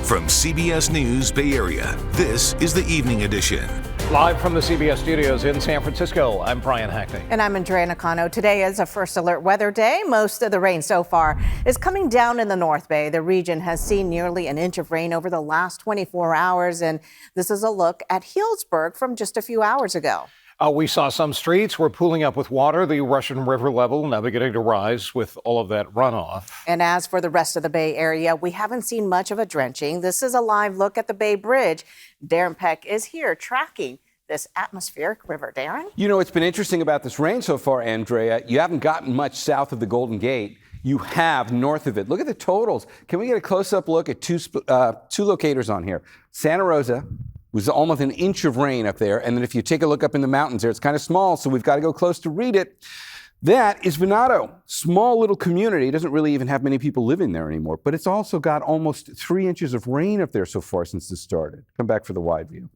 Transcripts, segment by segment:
From CBS News Bay Area, this is the Evening Edition. Live from the CBS studios in San Francisco, I'm Brian Hackney. And I'm Andrea Nakano. Today is a first alert weather day. Most of the rain so far is coming down in the North Bay. The region has seen nearly an inch of rain over the last 24 hours. And this is a look at Healdsburg from just a few hours ago. We saw some streets were pooling up with water. The Russian River level now beginning to rise with all of that runoff. And as for the rest of the Bay Area, we haven't seen much of a drenching. This is a live look at the Bay Bridge. Darren Peck is here tracking this atmospheric river. Darren? You know, it's been interesting about this rain so far, Andrea. You haven't gotten much south of the Golden Gate. You have north of it. Look at the totals. Can we get a close-up look at two locators on here? Santa Rosa was almost an inch of rain up there. And then if you take a look up in the mountains there, it's kind of small, so we've got to go close to read it. That is Venado, small little community. It doesn't really even have many people living there anymore, but it's also got almost 3 inches of rain up there so far since this started. Come back for the wide view.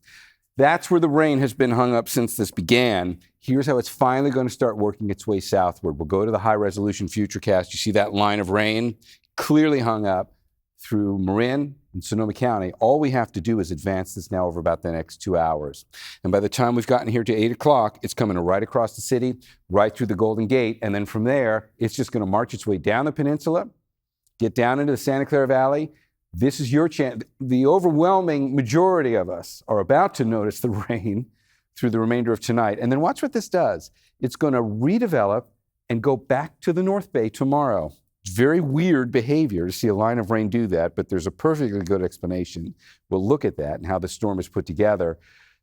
That's where the rain has been hung up since this began. Here's how it's finally going to start working its way southward. We'll go to the high-resolution futurecast. You see that line of rain clearly hung up through Marin and Sonoma County. All we have to do is advance this now over about the next 2 hours. And by the time we've gotten here to 8 o'clock, it's coming right across the city, right through the Golden Gate. And then from there, it's just going to march its way down the peninsula, get down into the Santa Clara Valley. This is your chance. The overwhelming majority of us are about to notice the rain through the remainder of tonight. And then watch what this does. It's going to redevelop and go back to the North Bay tomorrow. It's very weird behavior to see a line of rain do that, but there's a perfectly good explanation. We'll look at that and how the storm is put together.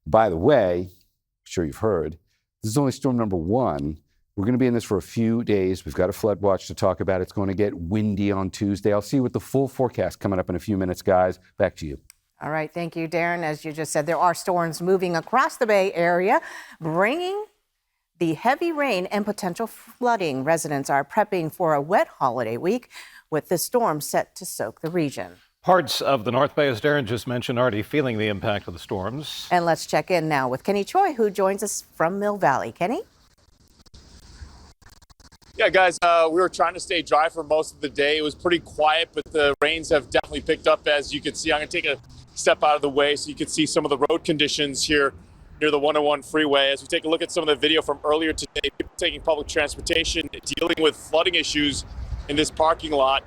By the way, I'm sure you've heard, this is only storm number 1. We're going to be in this for a few days. We've got a flood watch to talk about. It's going to get windy on Tuesday. I'll see you with the full forecast coming up in a few minutes, guys. Back to you. All right. Thank you, Darren. As you just said, there are storms moving across the Bay Area, bringing the heavy rain and potential flooding. Residents are prepping for a wet holiday week with the storm set to soak the region. Parts of the North Bay, as Darren just mentioned, already feeling the impact of the storms. And let's check in now with Kenny Choi, who joins us from Mill Valley. Kenny? Yeah, guys, we were trying to stay dry for most of the day. It was pretty quiet, but the rains have definitely picked up, as you can see. I'm going to take a step out of the way so you can see some of the road conditions here near the 101 freeway. As we take a look at some of the video from earlier today, people taking public transportation, dealing with flooding issues in this parking lot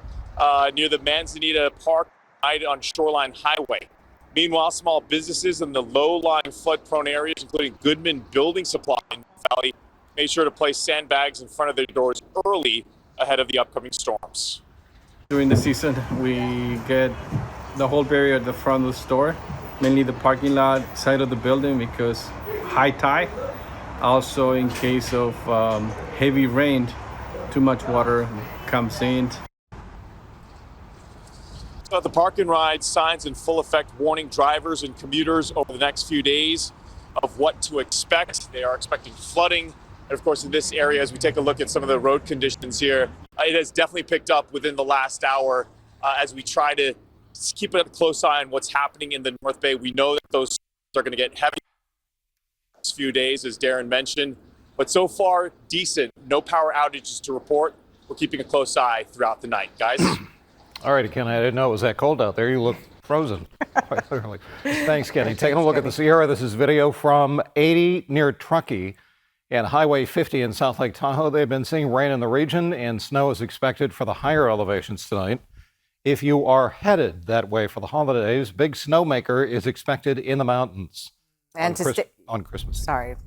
near the Manzanita Park on Shoreline Highway. Meanwhile, small businesses in the low-lying flood-prone areas, including Goodman Building Supply in the Valley, made sure to place sandbags in front of their doors early ahead of the upcoming storms. During the season, we get the whole area at the front of the store, mainly the parking lot side of the building, because high tide. Also, in case of heavy rain, too much water comes in. So the park and ride signs in full effect, warning drivers and commuters over the next few days of what to expect. They are expecting flooding. And of course, in this area, as we take a look at some of the road conditions here, it has definitely picked up within the last hour as we try to keep a close eye on what's happening in the North Bay. We know that those are going to get heavy in the next few days, as Darren mentioned. But so far, decent. No power outages to report. We're keeping a close eye throughout the night, guys. All right, Ken, I didn't know it was that cold out there. You look frozen, quite clearly. Thanks, Kenny. Taking a look at the Sierra. This is video from 80 near Truckee and Highway 50 in South Lake Tahoe. They've been seeing rain in the region, and snow is expected for the higher elevations tonight. If you are headed that way for the holidays, big snowmaker is expected in the mountains And on Christmas. Sorry.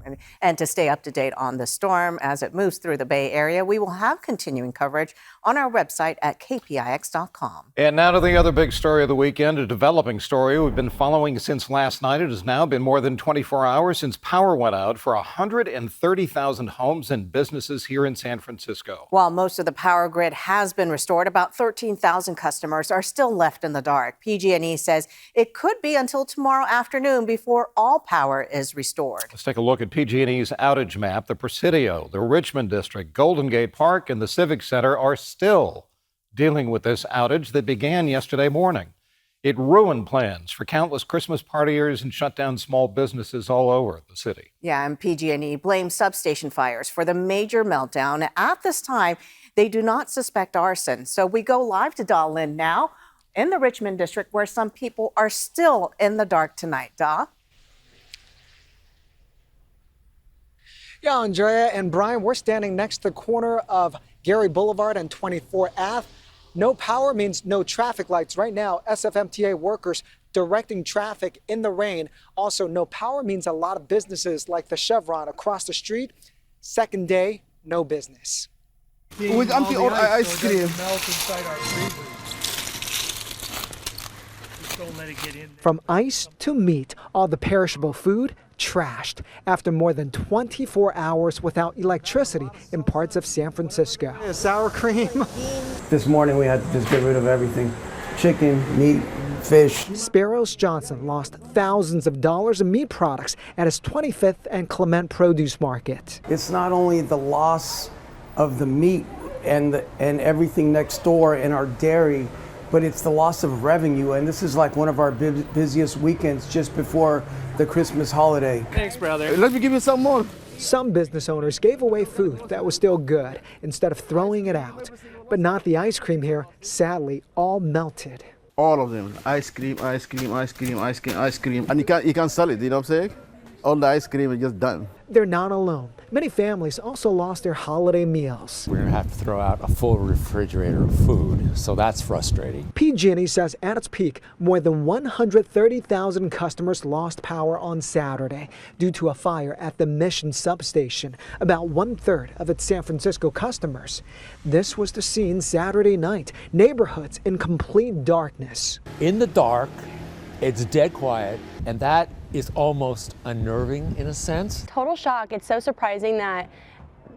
And to stay up to date on the storm as it moves through the Bay Area, we will have continuing coverage on our website at KPIX.com. And now to the other big story of the weekend, a developing story we've been following since last night. It has now been more than 24 hours since power went out for 130,000 homes and businesses here in San Francisco. While most of the power grid has been restored, about 13,000 customers are still left in the dark. PG&E says it could be until tomorrow afternoon before all power is restored. Let's take a look at PG&E's outage map. The Presidio, the Richmond District, Golden Gate Park, and the Civic Center are still dealing with this outage that began yesterday morning. It ruined plans for countless Christmas partiers and shut down small businesses all over the city. Yeah, and PG&E blames substation fires for the major meltdown. At this time, they do not suspect arson. So we go live to dial in now in the Richmond district, where some people are still in the dark tonight. Da? Yeah, Andrea and Brian, we're standing next to the corner of Gary Boulevard and 24th Ave. No power means no traffic lights. Right now, SFMTA workers directing traffic in the rain. Also, no power means a lot of businesses like the Chevron across the street. Second day, no business. With empty old ice cream. From ice to meat, all the perishable food trashed after more than 24 hours without electricity in parts of San Francisco. Sour cream. This morning we had to just get rid of everything. Chicken, meat, fish. Sparrows Johnson lost thousands of dollars in meat products at his 25th and Clement produce market. It's not only the loss of the meat and everything next door in our dairy, but it's the loss of revenue. And this is like one of our busiest weekends just before the Christmas holiday. Thanks, brother. Let me give you some more. Some business owners gave away food that was still good instead of throwing it out. But not the ice cream here, sadly, all melted. All of them. Ice cream, ice cream, ice cream, ice cream, ice cream. And you can't sell it, you know what I'm saying? All the ice cream is just done. They're not alone. Many families also lost their holiday meals. We're going to have to throw out a full refrigerator of food, so that's frustrating. PG&E says at its peak, more than 130,000 customers lost power on Saturday due to a fire at the Mission substation, about 1/3 of its San Francisco customers. This was the scene Saturday night, neighborhoods in complete darkness. In the dark, it's dead quiet, and that is almost unnerving in a sense. Total shock. It's so surprising that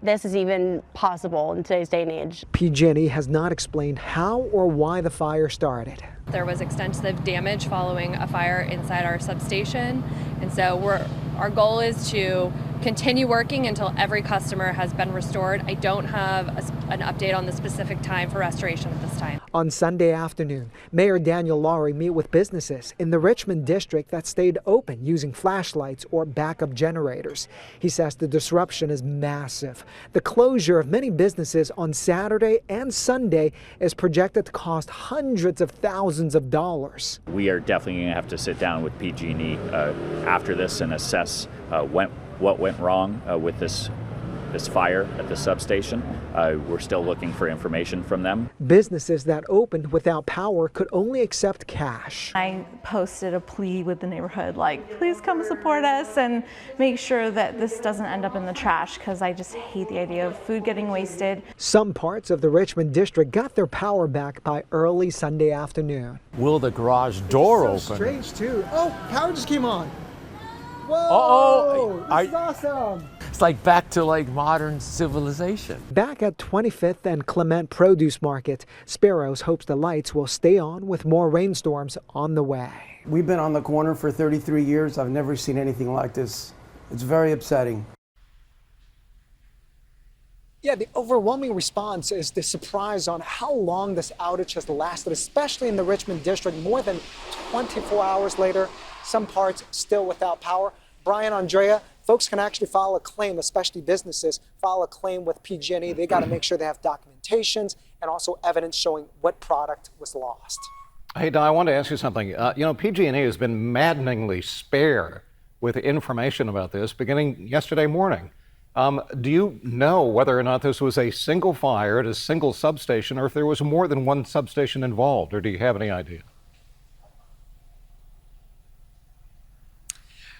this is even possible in today's day and age. PG&E has not explained how or why the fire started. There was extensive damage following a fire inside our substation, and so our goal is to continue working until every customer has been restored. I don't have an update on the specific time for restoration at this time. On Sunday afternoon, Mayor Daniel Laurie met with businesses in the Richmond district that stayed open using flashlights or backup generators. He says the disruption is massive. The closure of many businesses on Saturday and Sunday is projected to cost hundreds of thousands of dollars. We are definitely going to have to sit down with PG&E after this and assess what went wrong with this fire at the substation. We're still looking for information from them. Businesses that opened without power could only accept cash. I posted a plea with the neighborhood, like, please come support us and make sure that this doesn't end up in the trash, because I just hate the idea of food getting wasted. Some parts of the Richmond district got their power back by early Sunday afternoon. Will the garage door open? Strange too. Oh, power just came on. Whoa! This is awesome. It's like back to like modern civilization. Back at 25th and Clement Produce Market, Sparrows hopes the lights will stay on with more rainstorms on the way. We've been on the corner for 33 years. I've never seen anything like this. It's very upsetting. Yeah, the overwhelming response is the surprise on how long this outage has lasted, especially in the Richmond district. More than 24 hours later, some parts still without power. Brian, Andrea, folks can actually file a claim, especially businesses, file a claim with PG&E. They got to make sure they have documentations and also evidence showing what product was lost. Hey, Don, I want to ask you something. PG&E has been maddeningly spare with information about this beginning yesterday morning. Do you know whether or not this was a single fire at a single substation, or if there was more than one substation involved, or do you have any idea?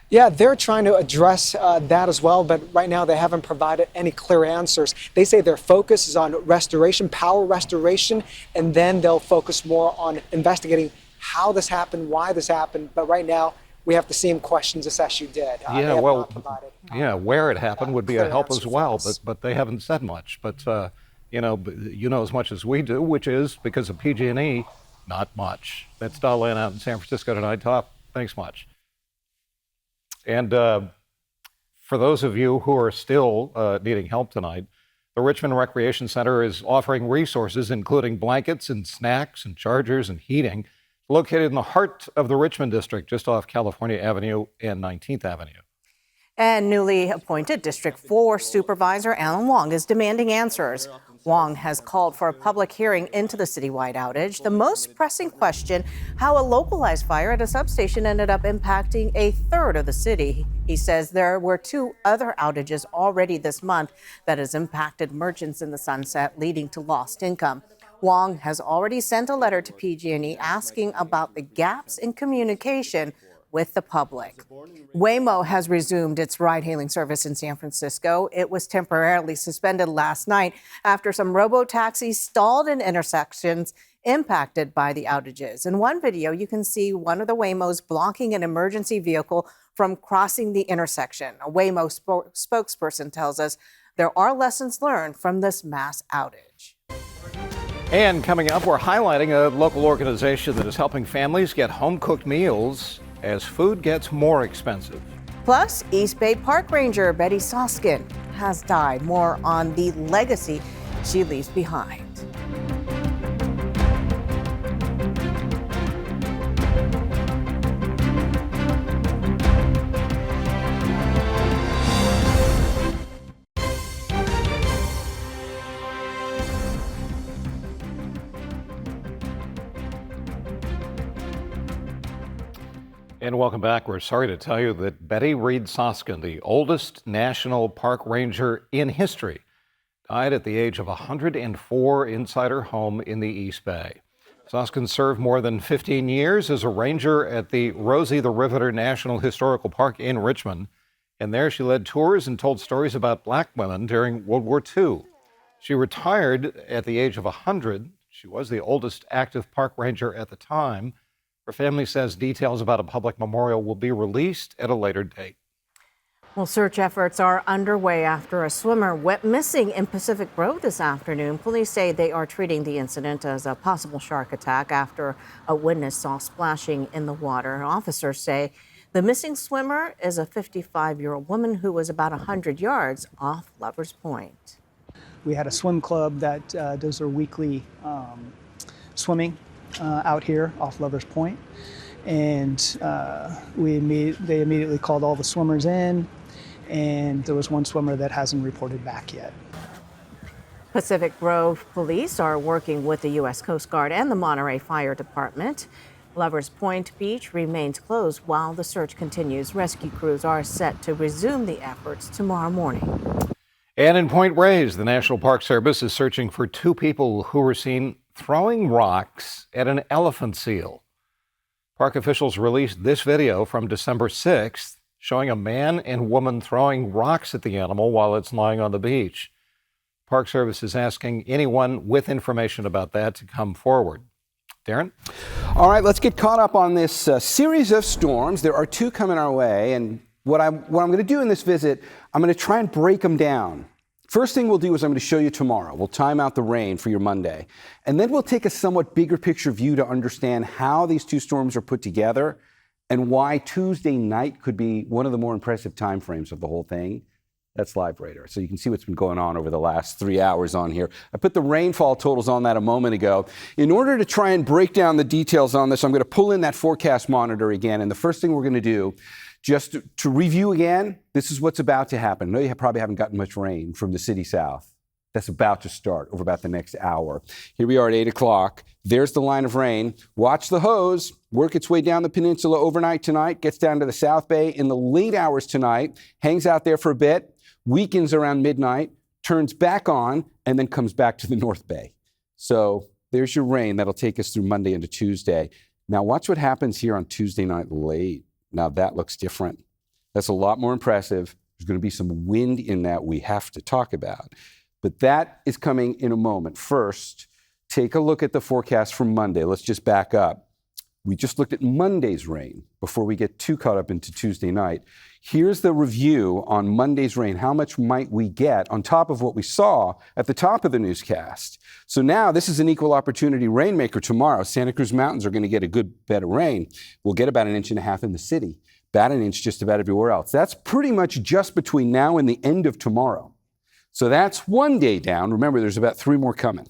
Yeah, they're trying to address that as well, but right now they haven't provided any clear answers. They say their focus is on restoration, power restoration, and then they'll focus more on investigating how this happened, why this happened. But right now, we have the same questions as SU did. Where it happened would be a help as well, but they haven't said much. But you know as much as we do, which is because of PG&E, not much. That's Darlene out in San Francisco tonight. Top, thanks much. And for those of you who are still needing help tonight, the Richmond Recreation Center is offering resources, including blankets and snacks and chargers and heating, located in the heart of the Richmond district, just off California Avenue and 19th Avenue. And newly appointed District 4 Supervisor Alan Wong is demanding answers. Wong has called for a public hearing into the citywide outage. The most pressing question, how a localized fire at a substation ended up impacting a third of the city. He says there were 2 other outages already this month that has impacted merchants in the Sunset, leading to lost income. Wong has already sent a letter to PG&E asking about the gaps in communication with the public. Waymo has resumed its ride-hailing service in San Francisco. It was temporarily suspended last night after some robo-taxis stalled in intersections impacted by the outages. In one video, you can see one of the Waymos blocking an emergency vehicle from crossing the intersection. A Waymo spokesperson tells us there are lessons learned from this mass outage. And coming up, we're highlighting a local organization that is helping families get home-cooked meals as food gets more expensive. Plus, East Bay Park Ranger Betty Soskin has died. More on the legacy she leaves behind. And welcome back. We're sorry to tell you that Betty Reed Soskin, the oldest national park ranger in history, died at the age of 104 inside her home in the East Bay. Soskin served more than 15 years as a ranger at the Rosie the Riveter National Historical Park in Richmond. And there she led tours and told stories about black women during World War II. She retired at the age of 100. She was the oldest active park ranger at the time. Her family says details about a public memorial will be released at a later date. Well, search efforts are underway after a swimmer went missing in Pacific Grove this afternoon. Police say they are treating the incident as a possible shark attack after a witness saw splashing in the water. Officers say the missing swimmer is a 55-year-old woman who was about 100 yards off Lovers Point. We had a swim club that does their weekly swimming out here off Lovers Point, and they immediately called all the swimmers in, and there was one swimmer that hasn't reported back yet. Pacific Grove police are working with the U.S. Coast Guard and the Monterey Fire Department. Lovers Point Beach remains closed while the search continues. Rescue crews are set to resume the efforts tomorrow morning. And in Point Reyes, the National Park Service is searching for 2 people who were seen throwing rocks at an elephant seal. Park officials released this video from December 6th showing a man and woman throwing rocks at the animal while it's lying on the beach. Park Service is asking anyone with information about that to come forward. Darren? All right, let's get caught up on this series of storms. There are 2 coming our way, and what I'm going to do in this visit, I'm going to try and break them down. First thing we'll do is I'm going to show you tomorrow. We'll time out the rain for your Monday. And then we'll take a somewhat bigger picture view to understand how these 2 storms are put together and why Tuesday night could be one of the more impressive time frames of the whole thing. That's live radar. So you can see what's been going on over the last 3 hours on here. I put the rainfall totals on that a moment ago. In order to try and break down the details on this, I'm going to pull in that forecast monitor again. And the first thing we're going to do, just to review again, this is what's about to happen. I know you probably haven't gotten much rain from the city south. That's about to start over about the next hour. Here we are at 8 o'clock. There's the line of rain. Watch the hose work its way down the peninsula overnight tonight, gets down to the South Bay in the late hours tonight, hangs out there for a bit, weakens around midnight, turns back on, and then comes back to the North Bay. So there's your rain. That'll take us through Monday into Tuesday. Now watch what happens here on Tuesday night late. Now that looks different. That's a lot more impressive. There's going to be some wind in that we have to talk about. But that is coming in a moment. First, take a look at the forecast for Monday. Let's just back up. We just looked at Monday's rain before we get too caught up into Tuesday night. Here's the review on Monday's rain. How much might we get on top of what we saw at the top of the newscast? So now this is an equal opportunity rainmaker tomorrow. Santa Cruz Mountains are going to get a good bit of rain. We'll get about 1.5 inches in the city, about 1 inch just about everywhere else. That's pretty much just between now and the end of tomorrow. So that's one day down. Remember, there's about 3 more coming.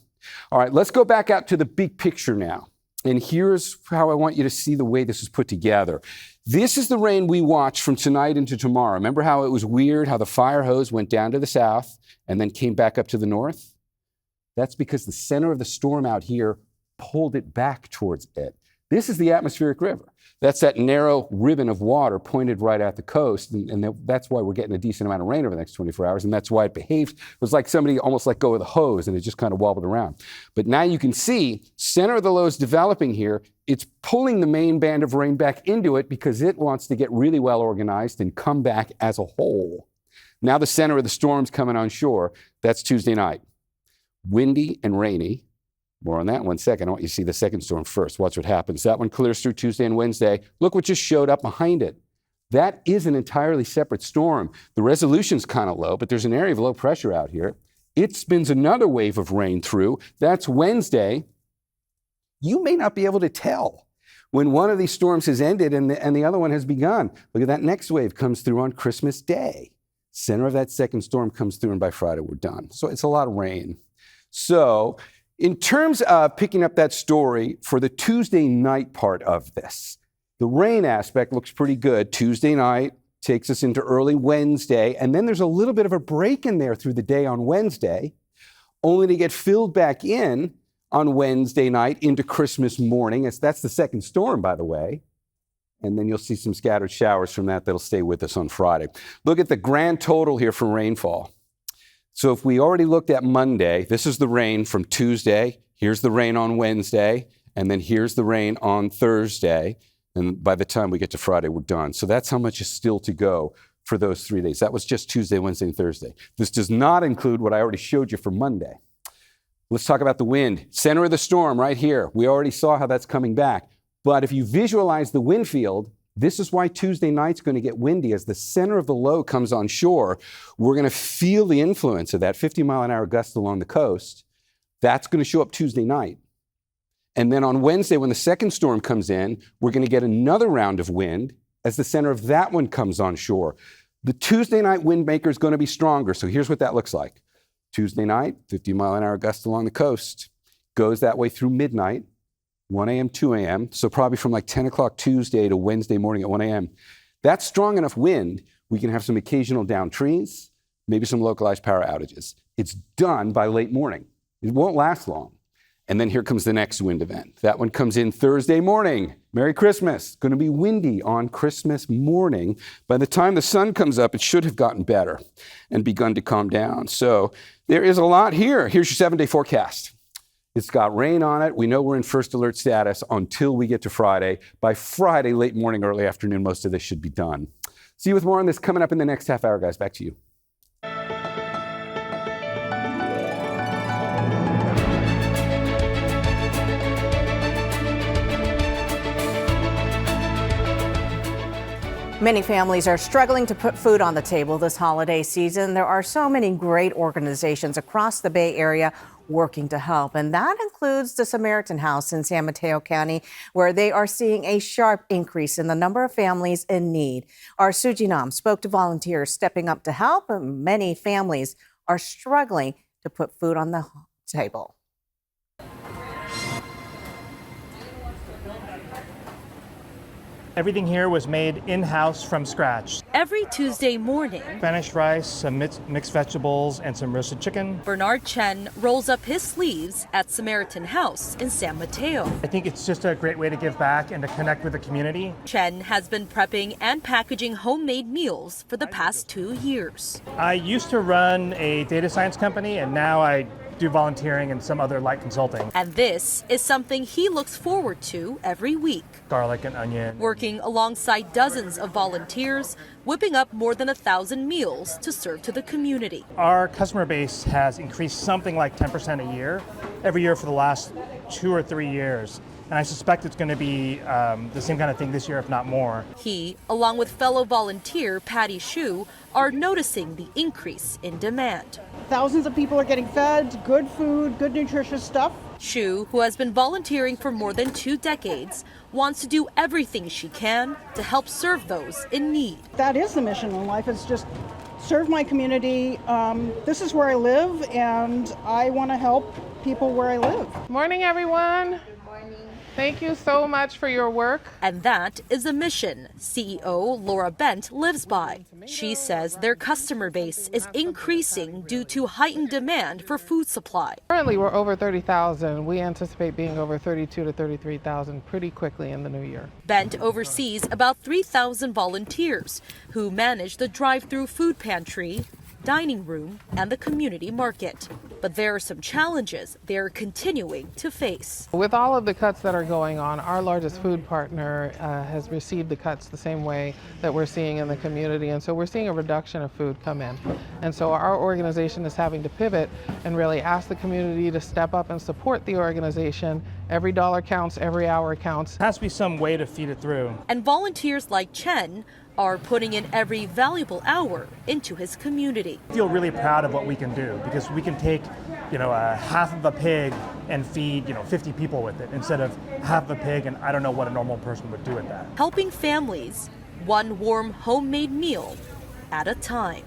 All right, let's go back out to the big picture now. And here's how I want you to see the way this is put together. This is the rain we watched from tonight into tomorrow. Remember how it was weird, how the fire hose went down to the south and then came back up to the north? That's because the center of the storm out here pulled it back towards it. This is the atmospheric river. That's that narrow ribbon of water pointed right at the coast, and that's why we're getting a decent amount of rain over the next 24 hours, and that's why it behaved. It was like somebody almost let go of the hose, and it just kind of wobbled around. But now you can see, center of the low is developing here. It's pulling the main band of rain back into it because it wants to get really well organized and come back as a whole. Now the center of the storm's coming on shore. That's Tuesday night. Windy and rainy. More on that in 1 second. I want you to see the second storm first. Watch what happens. That one clears through Tuesday and Wednesday. Look what just showed up behind it. That is an entirely separate storm. The resolution's kind of low, but there's an area of low pressure out here. It spins another wave of rain through. That's Wednesday. You may not be able to tell when one of these storms has ended and the other one has begun. Look at that next wave comes through on Christmas Day. Center of that second storm comes through, and by Friday we're done. So it's a lot of rain. So in terms of picking up that story for the Tuesday night part of this, the rain aspect looks pretty good. Tuesday night takes us into early Wednesday, and then there's a little bit of a break in there through the day on Wednesday, only to get filled back in on Wednesday night into Christmas morning. That's the second storm, by the way. And then you'll see some scattered showers from that'll stay with us on Friday. Look at the grand total here for rainfall. So if we already looked at Monday, this is the rain from Tuesday, here's the rain on Wednesday, and then here's the rain on Thursday. And by the time we get to Friday, we're done. So that's how much is still to go for those 3 days. That was just Tuesday, Wednesday, and Thursday. This does not include what I already showed you for Monday. Let's talk about the wind. Center of the storm right here. We already saw how that's coming back. But if you visualize the wind field, this is why Tuesday night's going to get windy. As the center of the low comes on shore, we're going to feel the influence of that 50-mile-an-hour gust along the coast. That's going to show up Tuesday night. And then on Wednesday, when the second storm comes in, we're going to get another round of wind as the center of that one comes on shore. The Tuesday night wind maker is going to be stronger. So here's what that looks like. Tuesday night, 50-mile-an-hour gust along the coast. Goes that way through midnight. 1 a.m., 2 a.m., so probably from like 10 o'clock Tuesday to Wednesday morning at 1 a.m. That's strong enough wind, we can have some occasional downed trees, maybe some localized power outages. It's done by late morning. It won't last long. And then here comes the next wind event. That one comes in Thursday morning. Merry Christmas. Going to be windy on Christmas morning. By the time the sun comes up, it should have gotten better and begun to calm down. So there is a lot here. Here's your 7-day forecast. It's got rain on it. We know we're in first alert status until we get to Friday. By Friday, late morning, early afternoon, most of this should be done. See you with more on this coming up in the next half hour, guys. Back to you. Many families are struggling to put food on the table this holiday season. There are so many great organizations across the Bay Area working to help, and that includes the Samaritan House in San Mateo County, where they are seeing a sharp increase in the number of families in need. Our Suji Nam spoke to volunteers stepping up to help, and many families are struggling to put food on the table. Everything here was made in-house from scratch. Every Tuesday morning, Spanish rice, some mixed vegetables, and some roasted chicken. Bernard Chen rolls up his sleeves at Samaritan House in San Mateo. I think it's just a great way to give back and to connect with the community. Chen has been prepping and packaging homemade meals for the past 2 years. I used to run a data science company, and now I do volunteering and some other light consulting. And this is something he looks forward to every week. Garlic and onion. Working alongside dozens of volunteers, whipping up more than 1,000 meals to serve to the community. Our customer base has increased something like 10% a year, every year for the last 2 or 3 years. And I suspect it's going to be the same kind of thing this year, if not more. He, along with fellow volunteer Patty Shu, are noticing the increase in demand. Thousands of people are getting fed good food, good nutritious stuff. Shu, who has been volunteering for more than 2 decades, wants to do everything she can to help serve those in need. That is the mission in life, is just serve my community. This is where I live, and I want to help people where I live. Morning, everyone. Thank you so much for your work. And that is a mission CEO Laura Bent lives by. She says their customer base is increasing due to heightened demand for food supply. Currently, we're over 30,000. We anticipate being over 32 to 33,000 pretty quickly in the new year. Bent oversees about 3,000 volunteers who manage the drive-through food pantry, dining room, and the community market. But there are some challenges they're continuing to face. With all of the cuts that are going on, our largest food partner has received the cuts the same way that we're seeing in the community. And so we're seeing a reduction of food come in. And so our organization is having to pivot and really ask the community to step up and support the organization. Every dollar counts, every hour counts. There has to be some way to feed it through. And volunteers like Chen are putting in every valuable hour into his community. I feel really proud of what we can do because we can take, half of a pig and feed, 50 people with it instead of half of a pig, and I don't know what a normal person would do with that. Helping families, one warm homemade meal at a time.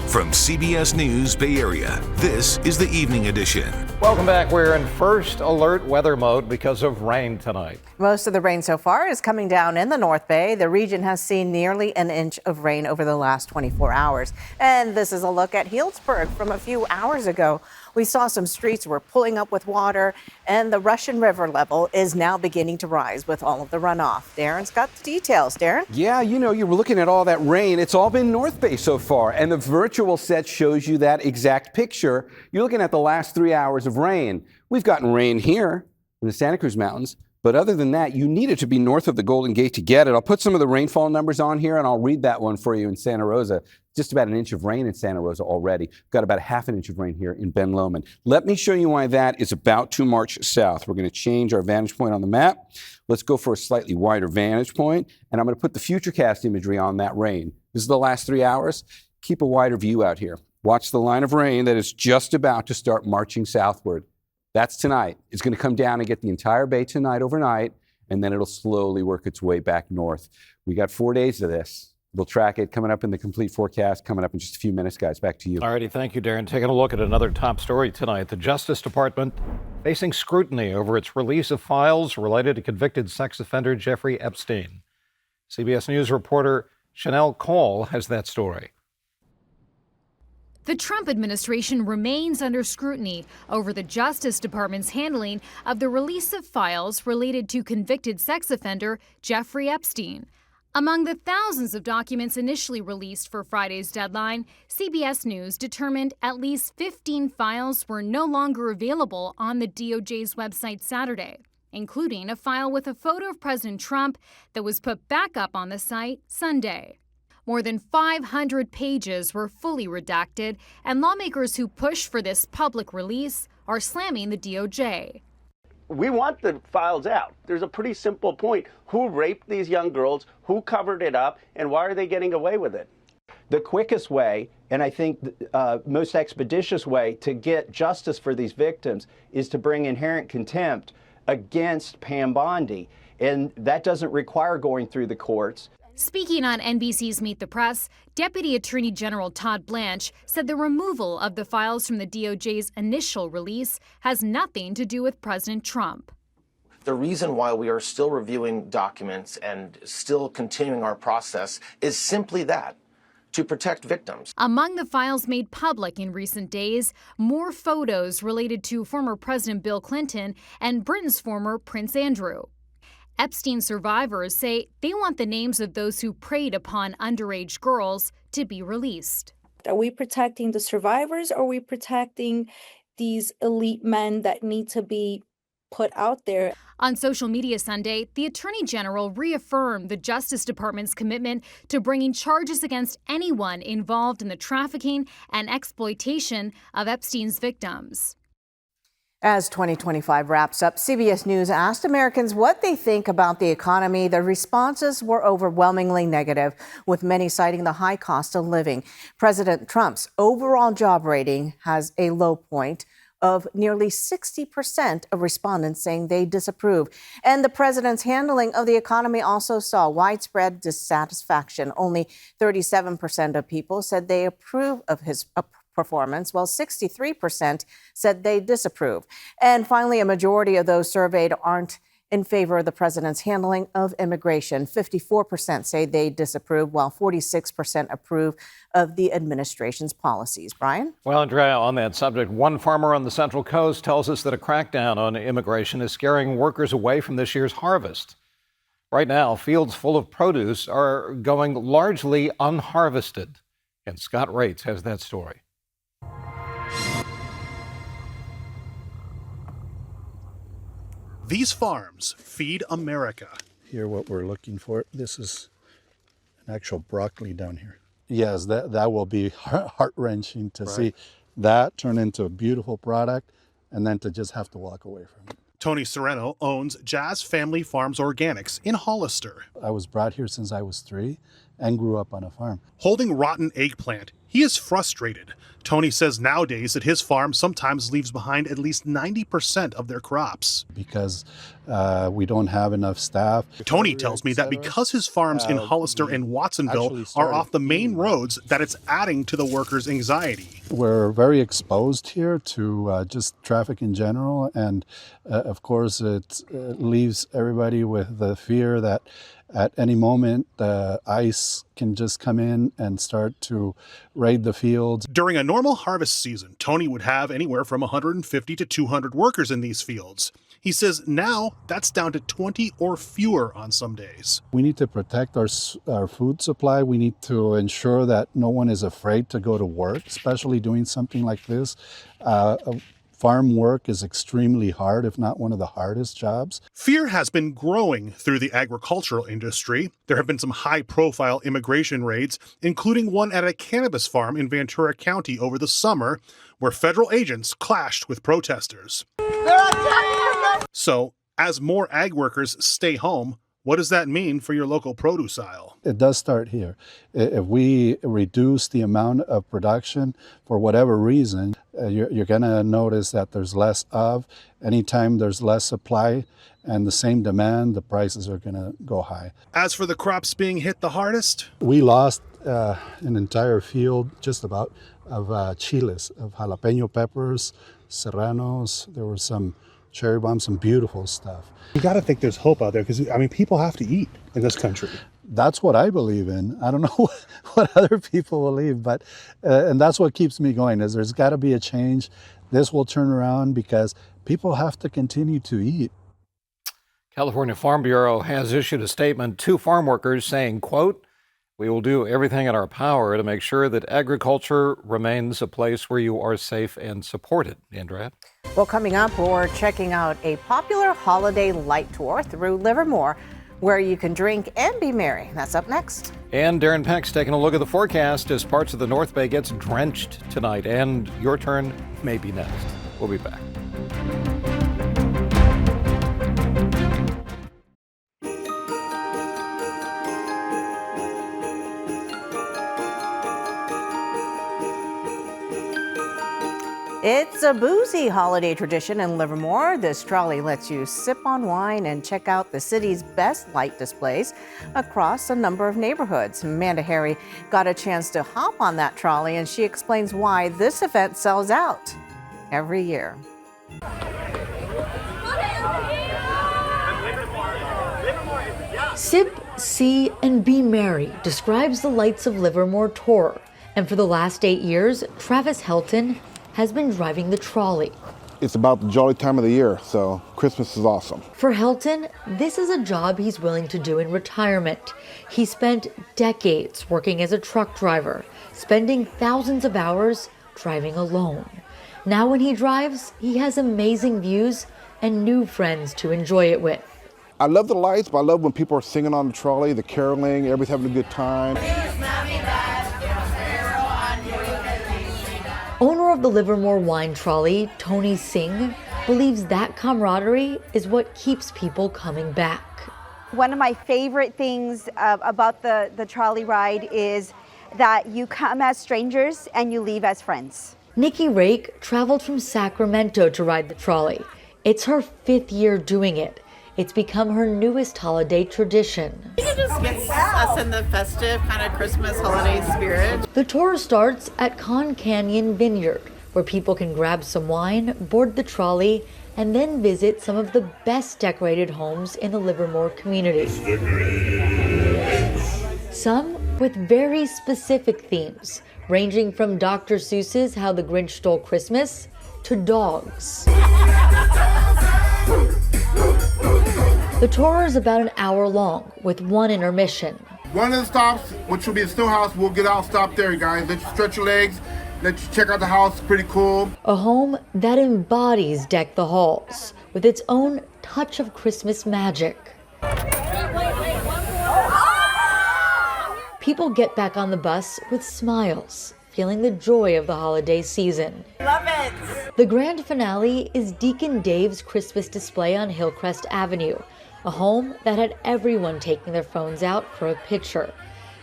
From CBS News Bay Area, this is the Evening Edition. Welcome back. We're in first alert weather mode because of rain tonight. Most of the rain so far is coming down in the North Bay. The region has seen nearly an inch of rain over the last 24 hours. And this is a look at Healdsburg from a few hours ago. We saw some streets were pulling up with water, and the Russian River level is now beginning to rise with all of the runoff. Darren's got the details. Darren? Yeah, you were looking at all that rain. It's all been North Bay so far, and the virtual set shows you that exact picture. You're looking at the last 3 hours of rain. We've gotten rain here in the Santa Cruz Mountains, but other than that, you needed to be north of the Golden Gate to get it. I'll put some of the rainfall numbers on here, and I'll read that one for you in Santa Rosa. Just about an inch of rain in Santa Rosa already. We've got about a half an inch of rain here in Ben Lomond. Let me show you why that is about to march south. We're going to change our vantage point on the map. Let's go for a slightly wider vantage point, and I'm going to put the futurecast imagery on that rain. This is the last 3 hours. Keep a wider view out here. Watch the line of rain that is just about to start marching southward. That's tonight. It's going to come down and get the entire bay tonight overnight, and then it'll slowly work its way back north. We got 4 days of this. We'll track it coming up in the complete forecast coming up in just a few minutes, guys. Back to you. All righty. Thank you, Darren. Taking a look at another top story tonight. The Justice Department facing scrutiny over its release of files related to convicted sex offender Jeffrey Epstein. CBS News reporter Chanel Cole has that story. The Trump administration remains under scrutiny over the Justice Department's handling of the release of files related to convicted sex offender Jeffrey Epstein. Among the thousands of documents initially released for Friday's deadline, CBS News determined at least 15 files were no longer available on the DOJ's website Saturday, including a file with a photo of President Trump that was put back up on the site Sunday. More than 500 pages were fully redacted, and lawmakers who push for this public release are slamming the DOJ. We want the files out. There's a pretty simple point. Who raped these young girls? Who covered it up? And why are they getting away with it? The quickest way, and I think most expeditious way to get justice for these victims is to bring inherent contempt against Pam Bondi. And that doesn't require going through the courts. Speaking on NBC's Meet the Press, Deputy Attorney General Todd Blanche said the removal of the files from the DOJ's initial release has nothing to do with President Trump. The reason why we are still reviewing documents and still continuing our process is simply that, to protect victims. Among the files made public in recent days, more photos related to former President Bill Clinton and Britain's former Prince Andrew. Epstein survivors say they want the names of those who preyed upon underage girls to be released. Are we protecting the survivors, or are we protecting these elite men that need to be put out there? On social media Sunday, the Attorney General reaffirmed the Justice Department's commitment to bringing charges against anyone involved in the trafficking and exploitation of Epstein's victims. As 2025 wraps up, CBS News asked Americans what they think about the economy. The responses were overwhelmingly negative, with many citing the high cost of living. President Trump's overall job rating has a low point of nearly 60% of respondents saying they disapprove. And the president's handling of the economy also saw widespread dissatisfaction. Only 37% of people said they approve of his performance, while 63% said they disapprove. And finally, a majority of those surveyed aren't in favor of the president's handling of immigration. 54% say they disapprove, while 46% approve of the administration's policies. Brian? Well, Andrea, on that subject, one farmer on the Central Coast tells us that a crackdown on immigration is scaring workers away from this year's harvest. Right now, fields full of produce are going largely unharvested. And Scott Rates has that story. These farms feed America. Here, what we're looking for, this is an actual broccoli down here. Yes, that will be heart-wrenching to see that turn into a beautiful product and then to just have to walk away from it. Tony Sereno owns Jazz Family Farms Organics in Hollister. I was brought here since I was 3 and grew up on a farm. Holding rotten eggplant, he is frustrated. Tony says nowadays that his farm sometimes leaves behind at least 90% of their crops. Because we don't have enough staff. Tony tells me that because his farms in Hollister and Watsonville are off the main roads, that it's adding to the workers' anxiety. We're very exposed here to just traffic in general. And of course, it leaves everybody with the fear that at any moment, the ice can just come in and start to raid the fields. During a normal harvest season, Tony would have anywhere from 150 to 200 workers in these fields. He says now that's down to 20 or fewer on some days. We need to protect our food supply. We need to ensure that no one is afraid to go to work, especially doing something like this. Farm work is extremely hard, if not one of the hardest jobs. Fear has been growing through the agricultural industry. There have been some high-profile immigration raids, including one at a cannabis farm in Ventura County over the summer, where federal agents clashed with protesters. So, as more ag workers stay home, what does that mean for your local produce aisle? It does start here. If we reduce the amount of production for whatever reason, you're going to notice that there's less of. Anytime there's less supply and the same demand, the prices are going to go high. As for the crops being hit the hardest? We lost an entire field, just about, of chiles, of jalapeno peppers, serranos. There were some cherry bombs, some beautiful stuff. You got to think there's hope out there because, I mean, people have to eat in this country. That's what I believe in. I don't know what other people believe, but, and that's what keeps me going, is there's got to be a change. This will turn around because people have to continue to eat. California Farm Bureau has issued a statement to farm workers saying, quote, "We will do everything in our power to make sure that agriculture remains a place where you are safe and supported." Andrea? Well, coming up, we're checking out a popular holiday light tour through Livermore, where you can drink and be merry. That's up next. And Darren Peck's taking a look at the forecast as parts of the North Bay gets drenched tonight. And your turn may be next. We'll be back. It's a boozy holiday tradition in Livermore. This trolley lets you sip on wine and check out the city's best light displays across a number of neighborhoods. Amanda Harry got a chance to hop on that trolley, and she explains why this event sells out every year. Sip, see, and be merry describes the Lights of Livermore tour. And for the last 8 years, Travis Helton has been driving the trolley. It's about the jolly time of the year, so Christmas is awesome. For Helton, this is a job he's willing to do in retirement. He spent decades working as a truck driver, spending thousands of hours driving alone. Now when he drives, he has amazing views and new friends to enjoy it with. I love the lights, but I love when people are singing on the trolley, the caroling, everybody's having a good time. Owner of the Livermore wine trolley, Tony Singh, believes that camaraderie is what keeps people coming back. One of my favorite things about the trolley ride is that you come as strangers and you leave as friends. Nikki Rake traveled from Sacramento to ride the trolley. It's her 5th year doing it. It's become her newest holiday tradition. It just gets us in the festive kind of Christmas holiday spirit. The tour starts at Con Canyon Vineyard, where people can grab some wine, board the trolley, and then visit some of the best decorated homes in the Livermore community. Some with very specific themes, ranging from Dr. Seuss's How the Grinch Stole Christmas to dogs. The tour is about an hour long, with one intermission. One of the stops, which will be the snow house, we'll get out, stop there, guys. Let you stretch your legs, let you check out the house, pretty cool. A home that embodies Deck the Halls, with its own touch of Christmas magic. People get back on the bus with smiles, feeling the joy of the holiday season. Love it! The grand finale is Deacon Dave's Christmas display on Hillcrest Avenue, a home that had everyone taking their phones out for a picture.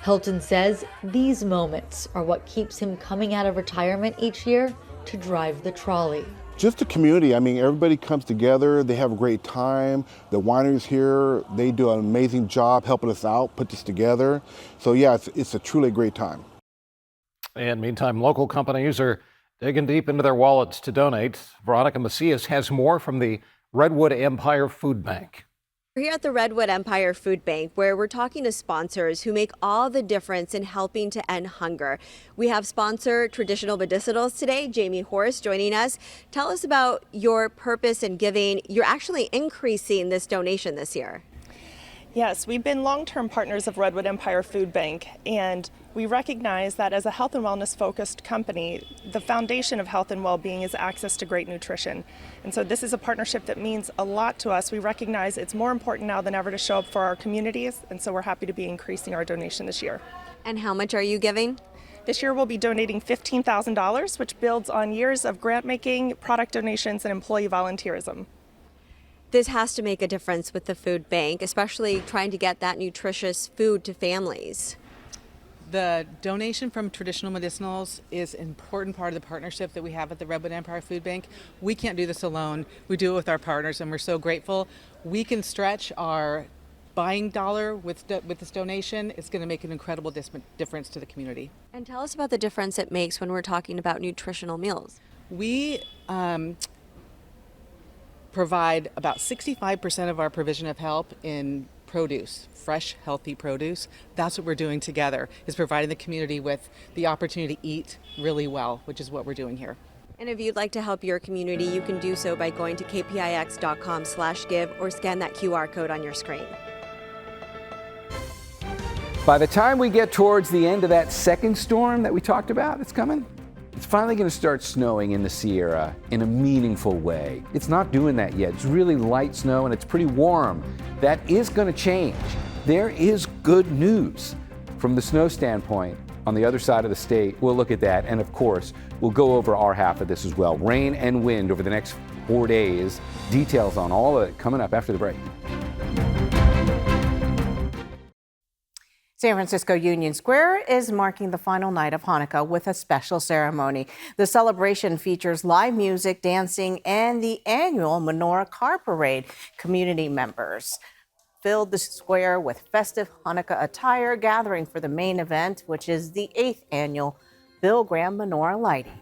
Hilton says these moments are what keeps him coming out of retirement each year to drive the trolley. Just the community. I mean, everybody comes together. They have a great time. The wineries here, they do an amazing job helping us out, put this together. So yeah, it's a truly great time. And meantime, local companies are digging deep into their wallets to donate. Veronica Macias has more from the Redwood Empire Food Bank. We're here at the Redwood Empire Food Bank, where we're talking to sponsors who make all the difference in helping to end hunger. We have sponsor Traditional Medicinals today, Jamie Horst, joining us. Tell us about your purpose in giving. You're actually increasing this donation this year. Yes, we've been long-term partners of Redwood Empire Food Bank, and we recognize that as a health and wellness focused company, the foundation of health and well-being is access to great nutrition. And so this is a partnership that means a lot to us. We recognize it's more important now than ever to show up for our communities, and so we're happy to be increasing our donation this year. And how much are you giving? This year we'll be donating $15,000, which builds on years of grant making, product donations, and employee volunteerism. This has to make a difference with the food bank, especially trying to get that nutritious food to families. The donation from Traditional Medicinals is an important part of the partnership that we have at the Redwood Empire Food Bank. We can't do this alone. We do it with our partners, and we're so grateful. We can stretch our buying dollar with this donation. It's going to make an incredible difference to the community. And tell us about the difference it makes when we're talking about nutritional meals. We provide about 65% of our provision of help in produce, fresh, healthy produce. That's what we're doing together, is providing the community with the opportunity to eat really well, which is what we're doing here. And if you'd like to help your community, you can do so by going to kpix.com/give or scan that QR code on your screen. By the time we get towards the end of that second storm that we talked about that's coming, it's finally going to start snowing in the Sierra in a meaningful way. It's not doing that yet. It's really light snow and it's pretty warm. That is going to change. There is good news from the snow standpoint on the other side of the state. We'll look at that, and of course, we'll go over our half of this as well. Rain and wind over the next 4 days. Details on all of it coming up after the break. San Francisco Union Square is marking the final night of Hanukkah with a special ceremony. The celebration features live music, dancing, and the annual Menorah Car Parade. Community members filled the square with festive Hanukkah attire, gathering for the main event, which is the 8th annual Bill Graham Menorah lighting.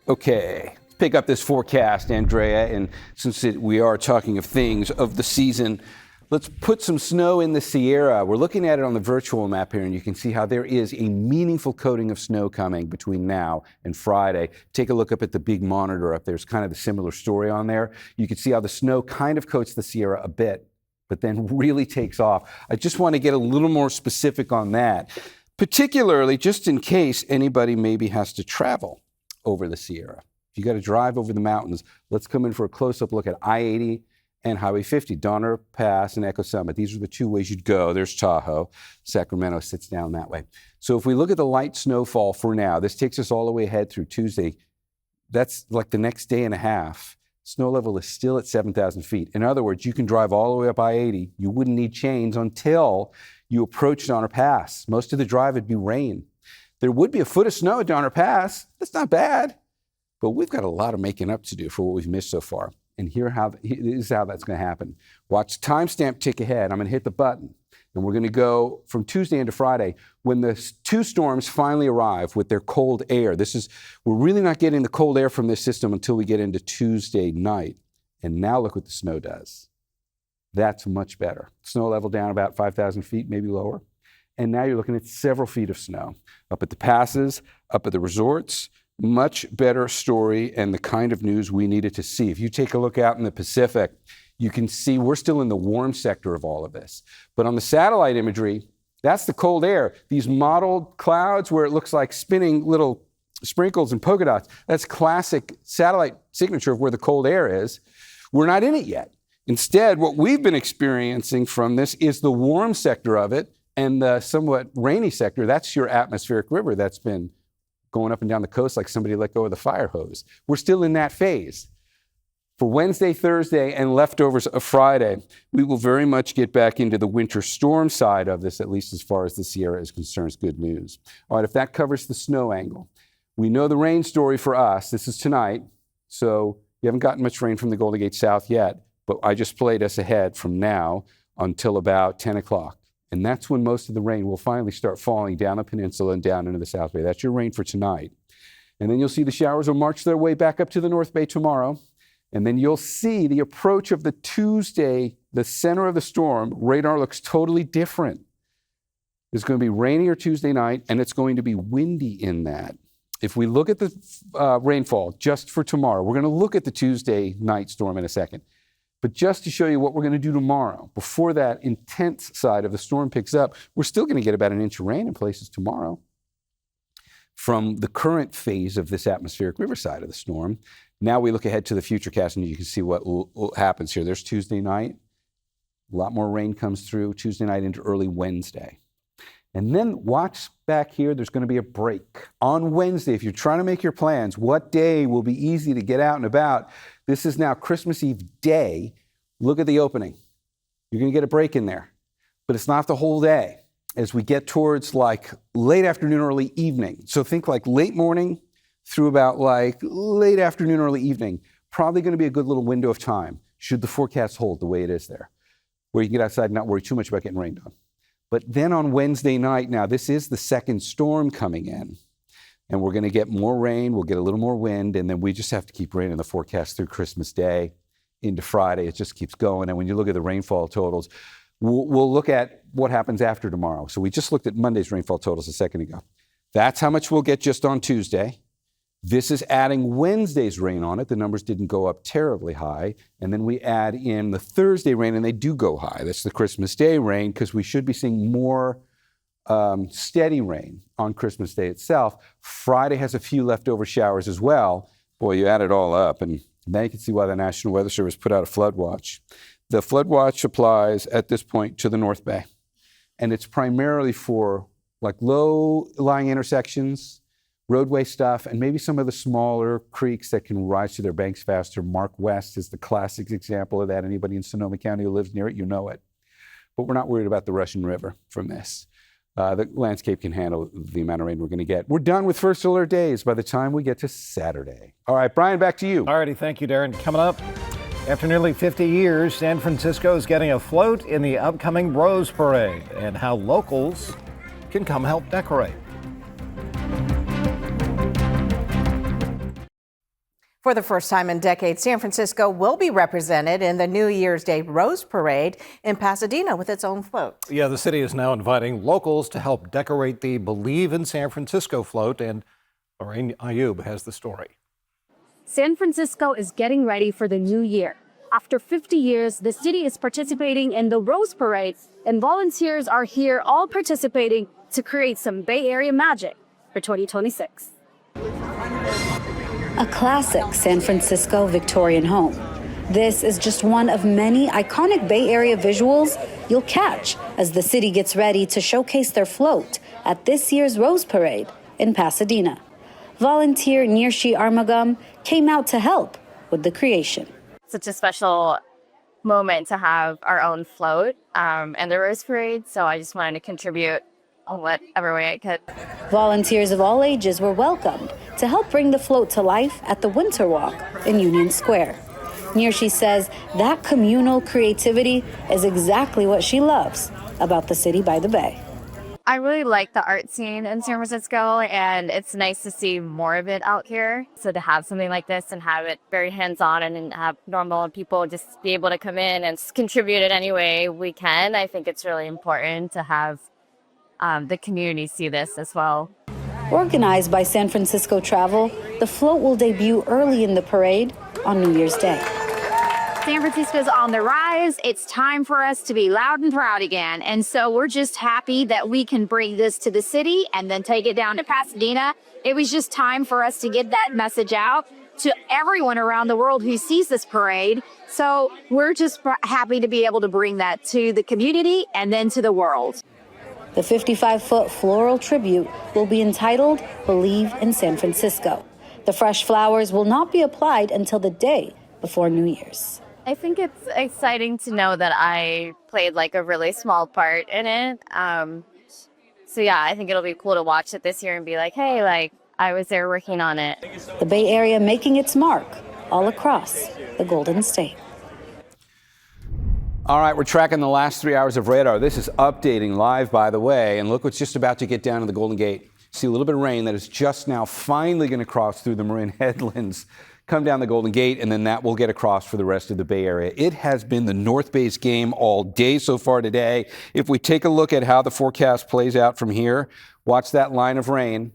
Okay, let's pick up this forecast, Andrea, and since we are talking of things of the season, let's put some snow in the Sierra. We're looking at it on the virtual map here, and you can see how there is a meaningful coating of snow coming between now and Friday. Take a look up at the big monitor up there. It's kind of a similar story on there. You can see how the snow kind of coats the Sierra a bit, but then really takes off. I just want to get a little more specific on that, particularly just in case anybody maybe has to travel over the Sierra. If you got to drive over the mountains, let's come in for a close-up look at I-80 and Highway 50, Donner Pass and Echo Summit. These are the two ways you'd go. There's Tahoe. Sacramento sits down that way. So if we look at the light snowfall for now, this takes us all the way ahead through Tuesday. That's like the next day and a half. Snow level is still at 7,000 feet. In other words, you can drive all the way up I-80. You wouldn't need chains until you approach Donner Pass. Most of the drive would be rain. There would be a foot of snow at Donner Pass. That's not bad. But we've got a lot of making up to do for what we've missed so far. And this is how that's going to happen. Watch timestamp tick ahead. I'm going to hit the button. And we're going to go from Tuesday into Friday when the two storms finally arrive with their cold air. We're really not getting the cold air from this system until we get into Tuesday night. And now look what the snow does. That's much better. Snow level down about 5,000 feet, maybe lower. And now you're looking at several feet of snow. Up at the passes, up at the resorts, much better story and the kind of news we needed to see. If you take a look out in the Pacific, you can see we're still in the warm sector of all of this. But on the satellite imagery, that's the cold air. These mottled clouds where it looks like spinning little sprinkles and polka dots, that's classic satellite signature of where the cold air is. We're not in it yet. Instead, what we've been experiencing from this is the warm sector of it and the somewhat rainy sector. That's your atmospheric river that's been going up and down the coast like somebody let go of the fire hose. We're still in that phase. For Wednesday, Thursday, and leftovers of Friday, we will very much get back into the winter storm side of this, at least as far as the Sierra is concerned. It's good news. All right, if that covers the snow angle. We know the rain story for us. This is tonight, so you haven't gotten much rain from the Golden Gate South yet, but I just played us ahead from now until about 10 o'clock. And that's when most of the rain will finally start falling down the peninsula and down into the South Bay. That's your rain for tonight. And then you'll see the showers will march their way back up to the North Bay tomorrow. And then you'll see the approach of the Tuesday, the center of the storm, radar looks totally different. It's going to be rainier Tuesday night, and it's going to be windy in that. If we look at the rainfall just for tomorrow, we're going to look at the Tuesday night storm in a second. But just to show you what we're going to do tomorrow, before that intense side of the storm picks up, we're still going to get about an inch of rain in places tomorrow from the current phase of this atmospheric river side of the storm. Now we look ahead to the futurecast, and you can see what happens here. There's Tuesday night. A lot more rain comes through Tuesday night into early Wednesday. And then watch back here. There's going to be a break. On Wednesday, if you're trying to make your plans, what day will be easy to get out and about? This is now Christmas Eve day. Look at the opening. You're going to get a break in there. But it's not the whole day. As we get towards like late afternoon, early evening. So think like late morning through about like late afternoon, early evening. Probably going to be a good little window of time, should the forecast hold the way it is there, where you can get outside and not worry too much about getting rained on. But then on Wednesday night, now this is the second storm coming in, and we're going to get more rain, we'll get a little more wind, and then we just have to keep rain in the forecast through Christmas Day into Friday. It just keeps going. And when you look at the rainfall totals, we'll look at what happens after tomorrow. So we just looked at Monday's rainfall totals a second ago. That's how much we'll get just on Tuesday. This is adding Wednesday's rain on it. The numbers didn't go up terribly high. And then we add in the Thursday rain, and they do go high. That's the Christmas Day rain, because we should be seeing more steady rain on Christmas Day itself. Friday has a few leftover showers as well. Boy, you add it all up, and now you can see why the National Weather Service put out a flood watch. The flood watch applies at this point to the North Bay, and it's primarily for like low-lying intersections, roadway stuff, and maybe some of the smaller creeks that can rise to their banks faster. Mark West is the classic example of that. Anybody in Sonoma County who lives near it, you know it. But we're not worried about the Russian River from this. The landscape can handle the amount of rain we're going to get. We're done with first alert days by the time we get to Saturday. All right, Brian, back to you. All righty, thank you, Darren. Coming up, after nearly 50 years, San Francisco is getting a float in the upcoming Rose Parade, and how locals can come help decorate. For the first time in decades, San Francisco will be represented in the New Year's Day Rose Parade in Pasadena with its own float. Yeah, the city is now inviting locals to help decorate the Believe in San Francisco float, and Lorraine Ayub has the story. San Francisco is getting ready for the new year. After 50 years, the city is participating in the Rose Parade, and volunteers are here all participating to create some Bay Area magic for 2026. A classic San Francisco Victorian home. This is just one of many iconic Bay Area visuals you'll catch as the city gets ready to showcase their float at this year's Rose Parade in Pasadena. Volunteer Nirshi Armagam came out to help with the creation. Such a special moment to have our own float and the Rose Parade, so I just wanted to contribute in whatever way I could. Volunteers of all ages were welcomed to help bring the float to life at the Winter Walk in Union Square. Nirshi says that communal creativity is exactly what she loves about the city by the bay. I really like the art scene in San Francisco, and it's nice to see more of it out here. So to have something like this and have it very hands-on and have normal people just be able to come in and contribute in any way we can, I think it's really important to have the community see this as well. Organized by San Francisco Travel, the float will debut early in the parade on New Year's Day. San Francisco's on the rise. It's time for us to be loud and proud again. And so we're just happy that we can bring this to the city and then take it down to Pasadena. It was just time for us to get that message out to everyone around the world who sees this parade. So we're just happy to be able to bring that to the community and then to the world. The 55-foot floral tribute will be entitled Believe in San Francisco. The fresh flowers will not be applied until the day before New Year's. I think it's exciting to know that I played like a really small part in it. So yeah, I think it'll be cool to watch it this year and be like, hey, like I was there working on it. The Bay Area making its mark all across the Golden State. All right, we're tracking the last 3 hours of radar. This is updating live, by the way, and look what's just about to get down to the Golden Gate. See a little bit of rain that is just now finally going to cross through the Marin Headlands, come down the Golden Gate, and then that will get across for the rest of the Bay Area. It has been the North Bay's game all day so far today. If we take a look at how the forecast plays out from here, watch that line of rain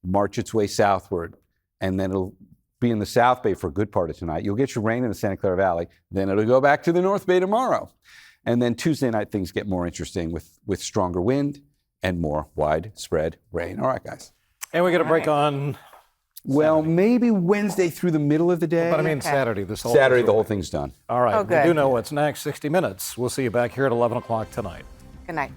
march its way southward, and then it'll be in the South Bay for a good part of tonight. You'll get your rain in the Santa Clara Valley. Then it'll go back to the North Bay tomorrow. And then Tuesday night, things get more interesting with stronger wind and more widespread rain. All right, guys. And we get a break on... Well, maybe Wednesday through the middle of the day. But I mean Saturday. The whole thing's done. All right. Oh, We good. do know what's next. 60 Minutes. We'll see you back here at 11 o'clock tonight. Good night.